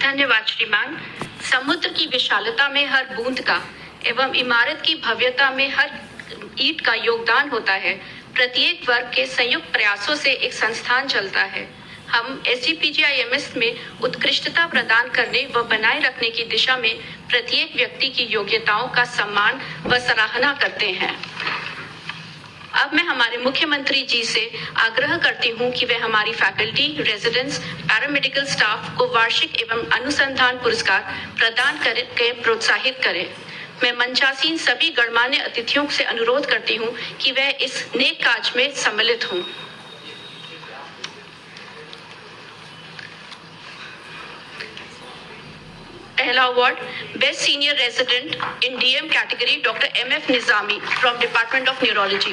धन्यवाद श्रीमान। समुद्र की विशालता में हर बूंद का एवं इमारत की भव्यता में हर ईंट का योगदान होता है। प्रत्येक वर्ग के संयुक्त प्रयासों से एक संस्थान चलता है। हम SGPGIMS में उत्कृष्टता प्रदान करने व बनाए रखने की दिशा में प्रत्येक व्यक्ति की योग्यताओं का सम्मान व सराहना करते हैं। अब मैं हमारे मुख्यमंत्री जी से आग्रह करती हूं कि वे हमारी फैकल्टी, रेजिडेंट्स, पैरामेडिकल स्टाफ को वार्षिक एवं अनुसंधान पुरस्कार प्रदान करके प्रोत्साहित करें। मैं मंचासीन सभी गणमान्य अतिथियों से अनुरोध करती हूं कि वे इस नेक काज में सम्मिलित हों। पहला award best senior resident in DM category doctor MF Nizami from department of neurology.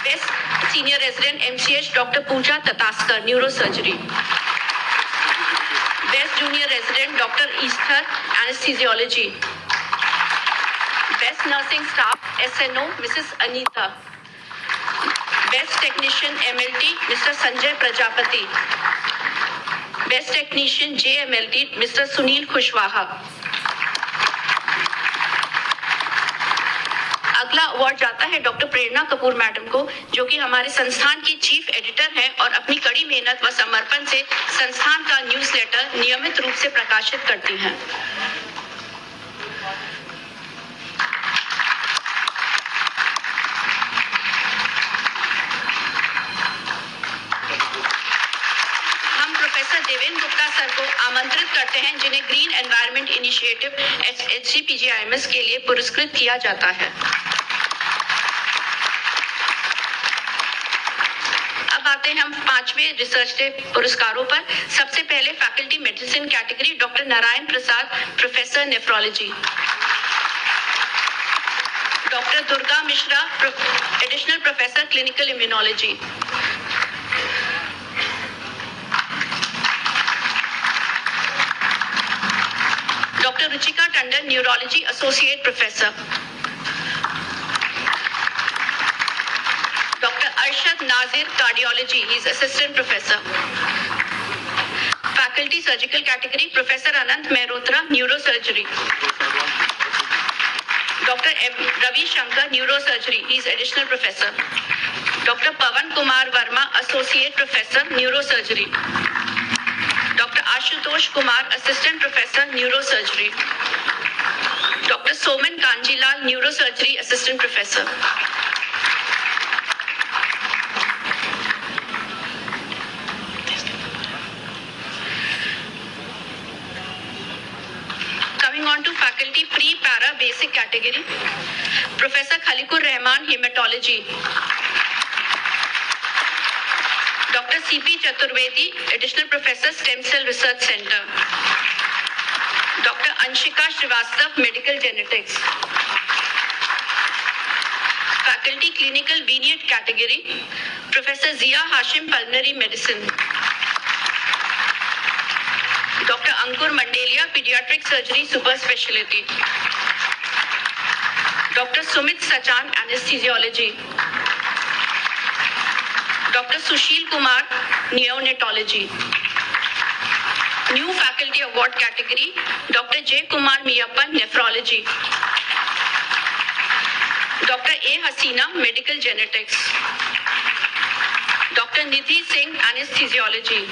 Best senior resident MCH doctor Pooja Tataskar neurosurgery. Best junior resident doctor Esther anaesthesiology. Best nursing staff SNO Mrs Anita. Best technician MLT Mr Sanjay Prajapati. Best technician JMLT Mr Sunil Kushwaha. अगला award जाता है doctor प्रेरणा Kapoor madam को, जो कि हमारे संस्थान की chief editor हैं और अपनी कड़ी मेहनत व समर्पण से संस्थान का न्यूज़लेटर नियमित रूप से प्रकाशित करती हैं। देवेंद्र गुप्ता सर को आमंत्रित करते हैं, जिन्हें ग्रीन एनवायरनमेंट इनिशिएटिव SGPGIMS के लिए पुरस्कृत किया जाता है। अब आते हैं हम 5वें रिसर्च डे पुरस्कारों पर। सबसे पहले faculty medicine category doctor Narayan Prasad professor nephrology. Doctor Durga Mishra additional professor clinical immunology. Doctor Ruchika Tandon neurology associate professor. Doctor Arshad Nazir cardiology, he is assistant professor. Faculty surgical category professor Anant Mehrotra neurosurgery. Doctor Ravi Shankar neurosurgery, he is additional professor. Doctor Pavan Kumar Verma associate professor neurosurgery. Doctor Ashutosh Kumar assistant professor neurosurgery. Doctor Soman Kanjilal neurosurgery assistant professor. Coming on to faculty pre para basic category professor Khaliqur Rahman haematology. Doctor CP Chaturvedi additional professor stem cell research centre. Doctor Anshika Srivastava medical genetics. Faculty clinical वीनियट category professor Zia Hashim pulmonary medicine. Doctor Ankur Mandelia paediatric surgery super speciality. Doctor Sumit Sachan anaesthesiology. Doctor Sushil Kumar neonatology. New faculty award category doctor J Kumar Meiyappan nephrology. Doctor A Haseena medical genetics. Doctor Nidhi Singh anaesthesiology.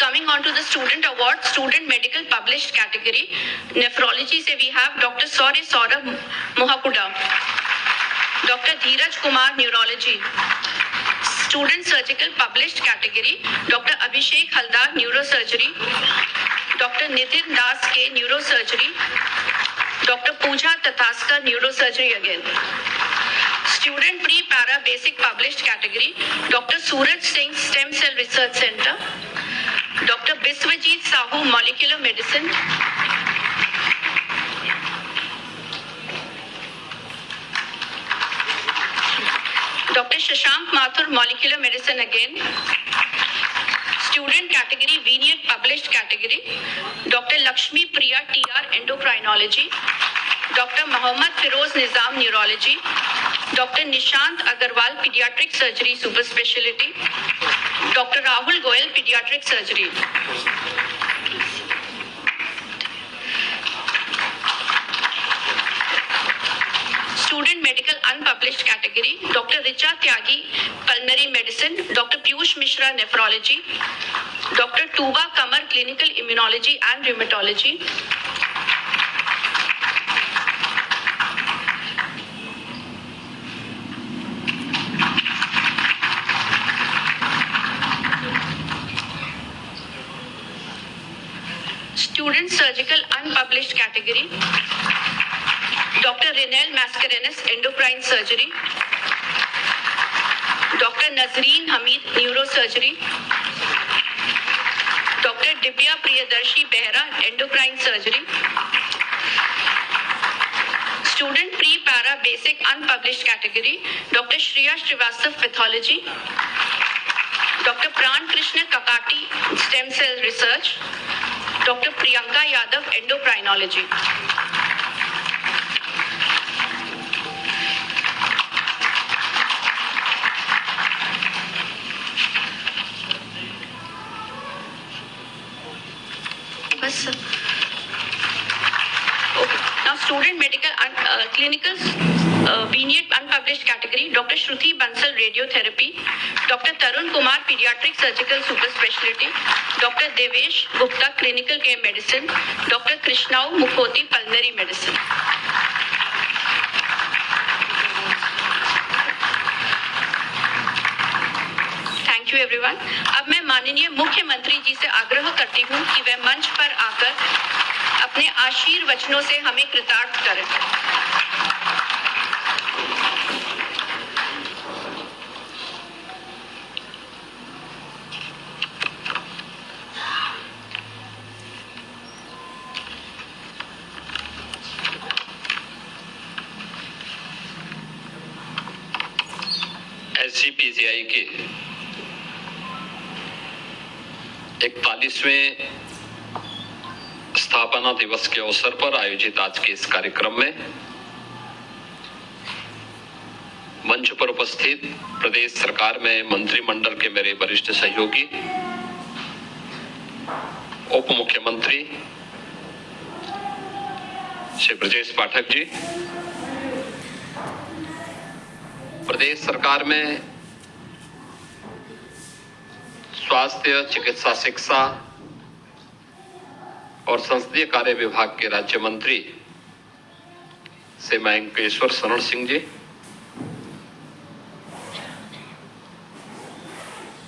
Coming on to the student award, student medical published category nephrology से we have doctor Saurya Saurabh Mohakuda. Doctor Dheeraj Kumar neurology. Student surgical published category doctor Abhishek Haldar neurosurgery. Doctor Nitin Das K neurosurgery. Doctor Pooja Tataskar neurosurgery again. Student pre para basic published category doctor Suraj Singh stem cell research centre. Doctor Biswajit Sahu molecular medicine. Doctor Shashank Mathur molecular medicine again. Student category vignette published category doctor Lakshmi Priya TR endocrinology. Doctor Mohammed Firoz Nizam neurology, doctor Nishant Agarwal paediatric surgery super speciality, doctor Rahul Goyal paediatric surgery. Student medical unpublished category doctor Richa Tyagi pulmonary medicine, doctor Piyush Mishra nephrology, doctor Tooba Qamar clinical immunology and rheumatology, student surgical unpublished category doctor Renel Mascarenhas endocrine surgery, doctor Nazreen Hameed neuro surgery, doctor Divya Priyadarshi Behera endocrine surgery, student pre para basic unpublished category doctor Shreya Srivastava pathology, doctor Pran Krishna Kakati stem cell research, doctor Priyanka Yadav endocrinology. Now student medical clinical vignette unpublished category doctor Shruti Bansal radiotherapy, doctor Tarun Kumar paediatric surgical super speciality, doctor Devesh Gupta clinical care medicine, doctor Krishanu Mukhoti pulmonary medicine. Thank you everyone. अब मैं माननीय मुख्यमंत्री जी से आग्रह करती हूँ कि वे मंच पर आकर अपने आशीर्वचनों से हमें कृतार्थ करें। SGPCI के 41वें स्थापना दिवस के अवसर पर आयोजित आज के इस कार्यक्रम में मंच पर उपस्थित प्रदेश सरकार में मंत्रिमंडल के मेरे वरिष्ठ सहयोगी, उप मुख्यमंत्री श्री ब्रजेश पाठक जी, प्रदेश सरकार में स्वास्थ्य, चिकित्सा, शिक्षा और संसदीय कार्य विभाग के राज्य मंत्री श्री मयंकेश्वर शरण सिंह जी,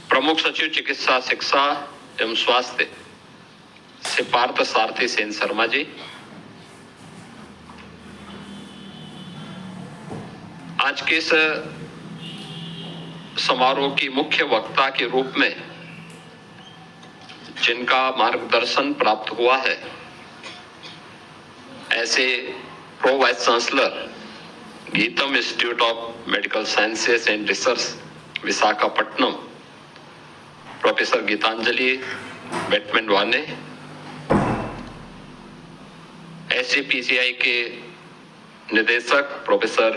प्रमुख सचिव चिकित्सा, शिक्षा एवं स्वास्थ्य श्री पार्थ सारथी सेन शर्मा जी, आज के इस समारोह की मुख्य वक्ता के रूप में जिनका मार्गदर्शन प्राप्त हुआ है, ऐसे pro vice chancellor GITAM institute of medical sciences and research Visakhapatnam professor Geetanjali Batmanabane, SGPCI के निदेशक professor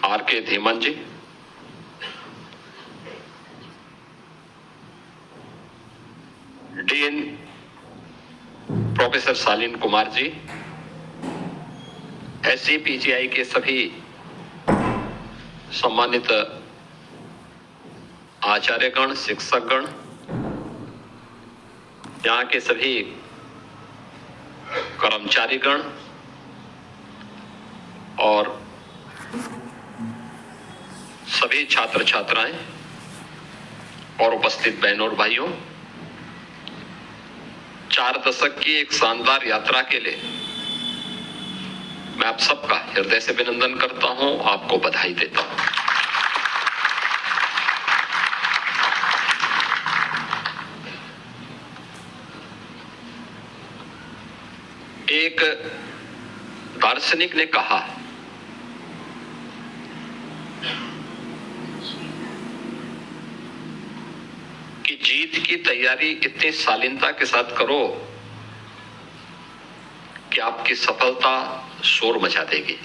RK Dhiman ji, dean professor Shalin Kumar ji, SGPCI के सभी सम्मानित आचार्यगण, शिक्षकगण, यहाँ के सभी कर्मचारीगण और सभी छात्र छात्राएं और उपस्थित बहनों और भाइयों, 4 दशक की एक शानदार यात्रा के लिए मैं आप सबका हृदय से अभिनंदन करता हूं, आपको बधाई देता हूं। एक दार्शनिक ने कहा कि जीत की तैयारी इतनी शालीनता के साथ करो कि आपकी सफलता शोर मचा देगी।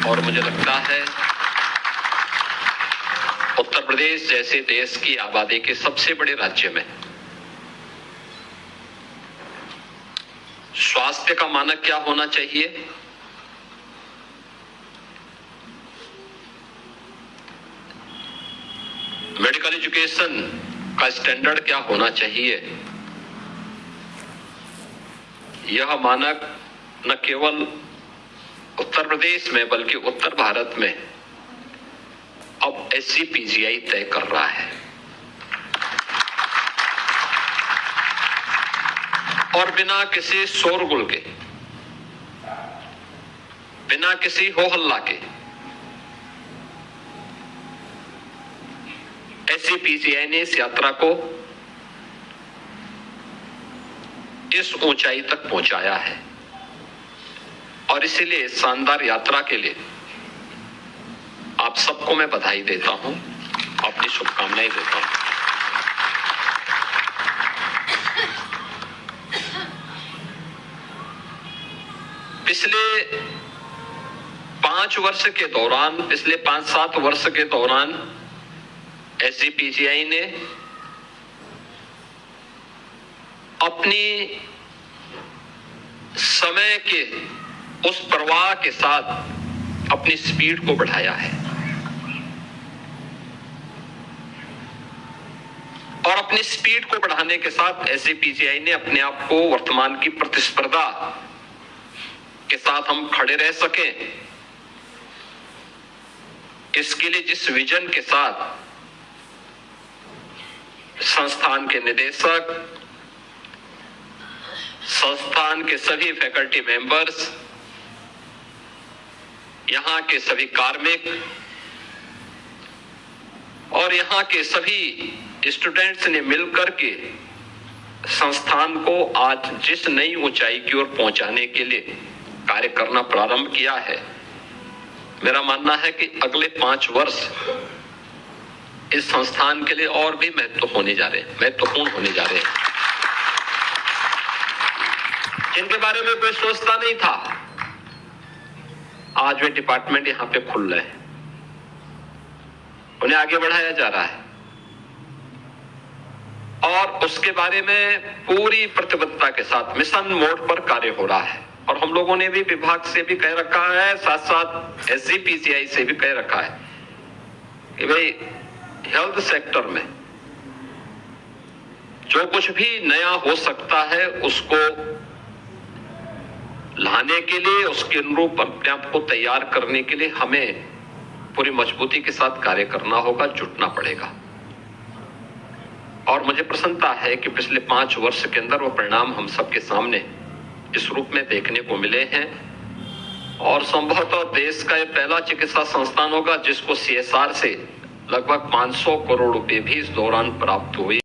और मुझे लगता है उत्तर प्रदेश जैसे देश की आबादी के सबसे बड़े राज्य में स्वास्थ्य का मानक क्या होना चाहिए, मेडिकल एजुकेशन का स्टैंडर्ड क्या होना चाहिए, यह मानक न केवल उत्तर प्रदेश में बल्कि उत्तर भारत में अब SCPGI तय कर रहा है। और बिना किसी शोरगुल के, बिना किसी हो हल्ला के SCPGI ने इस यात्रा को इस ऊंचाई तक पहुंचाया है। और इसीलिए इस शानदार यात्रा के लिए आप सबको मैं बधाई देता हूं, अपनी शुभकामनाएं देता हूं। पिछले 5 वर्ष के दौरान, पिछले 5-7 वर्ष के दौरान SCPGI ने अपनी समय के उस प्रवाह के साथ अपनी स्पीड को बढ़ाया है और अपनी स्पीड को बढ़ाने के साथ SCPGI ने अपने आप को वर्तमान की प्रतिस्पर्धा के साथ हम खड़े रह सके, इसके लिए जिस विजन के साथ संस्थान के निदेशक, संस्थान के सभी फैकल्टी मेंबर्स, यहां के सभी कार्मिक और यहां के सभी स्टूडेंट्स ने मिलकर के संस्थान को आज जिस नई ऊंचाई की ओर पहुंचाने के लिए कार्य करना प्रारंभ किया है, मेरा मानना है कि अगले 5 वर्ष इस संस्थान के लिए और भी महत्वपूर्ण होने जा रहे हैं, जिनके बारे में कोई सोचता नहीं था, आज वे डिपार्टमेंट यहां पे खुल रहे हैं, उन्हें आगे बढ़ाया जा रहा है और उसके बारे में पूरी प्रतिबद्धता के साथ मिशन मोड पर कार्य हो रहा है। और हम लोगों ने भी विभाग से भी कह रखा है, साथ साथ SCPGI से भी कह रखा है कि भाई हेल्थ सेक्टर में जो कुछ भी नया हो सकता है उसको लाने के लिए, उसके अनुरूप अपने आप को तैयार करने के लिए हमें पूरी मजबूती के साथ कार्य करना होगा, जुटना पड़ेगा। और मुझे प्रसन्नता है कि पिछले 5 वर्ष के अंदर वो परिणाम हम सबके सामने इस रूप में देखने को मिले हैं और संभवतः देश का यह पहला चिकित्सा संस्थान होगा जिसको CSR से लगभग 500 करोड़ रुपए भी इस दौरान प्राप्त हुए।